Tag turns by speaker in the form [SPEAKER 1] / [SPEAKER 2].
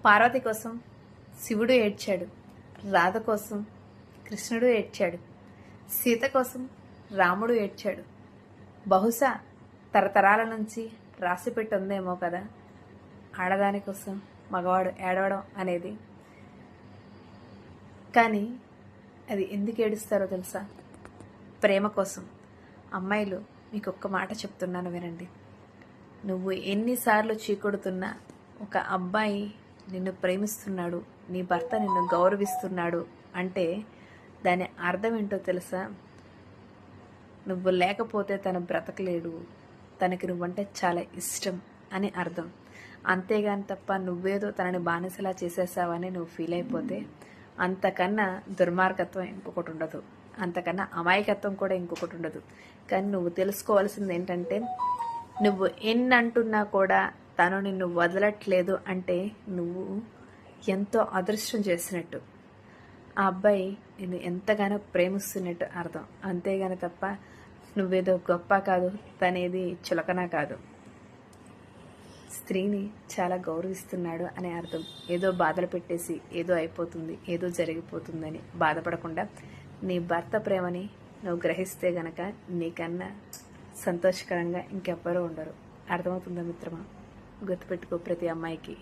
[SPEAKER 1] పార్వతి కోసం శివుడు ఏడ్చాడు, రాధ కోసం కృష్ణుడు ఏడ్చాడు, సీత కోసం రాముడు ఏడ్చాడు. బహుశా తరతరాల నుంచి రాసిపెట్టి ఉందేమో కదా ఆడదాని కోసం మగవాడు ఏడవడం అనేది. కానీ అది ఎందుకు ఏడుస్తారో తెలుసా? ప్రేమ కోసం. అమ్మాయిలు మీకు ఒక్క మాట చెప్తున్నాను వినండి. నువ్వు ఎన్నిసార్లు చీకొడుతున్నా ఒక అబ్బాయి నిన్ను ప్రేమిస్తున్నాడు, నీ భర్త నిన్ను గౌరవిస్తున్నాడు అంటే దాని అర్థం ఏంటో తెలుసా? నువ్వు లేకపోతే తను బ్రతకలేడు, తనకి నువ్వంటే చాలా ఇష్టం అని అర్థం. అంతేగాని తప్ప నువ్వేదో తనని బానిసలా చేసేసావని నువ్వు ఫీల్ అయిపోతే అంతకన్నా దుర్మార్గత్వం ఇంకొకటి ఉండదు, అంతకన్నా అమాయకత్వం కూడా ఇంకొకటి ఉండదు. కానీ నువ్వు తెలుసుకోవాల్సింది ఏంటంటే, నువ్వు ఎన్ని అంటున్నా కూడా తను నిన్ను వదలట్లేదు అంటే నువ్వు ఎంతో అదృష్టం చేసినట్టు, ఆ అబ్బాయి నిన్ను ఎంతగానో ప్రేమిస్తున్నట్టు అర్థం. అంతేగాని తప్ప నువ్వేదో గొప్ప కాదు, తనేది చులకన కాదు, స్త్రీని చాలా గౌరవిస్తున్నాడు అనే అర్థం. ఏదో బాధలు పెట్టేసి ఏదో అయిపోతుంది, ఏదో జరిగిపోతుందని బాధపడకుండా నీ భర్త ప్రేమని నువ్వు గ్రహిస్తే గనక నీకన్నా సంతోషకరంగా ఇంకెవ్వరూ ఉండరు. అర్థమవుతుందా మిత్రమా? గుర్తుపెట్టుకో ప్రతి అమ్మాయికి.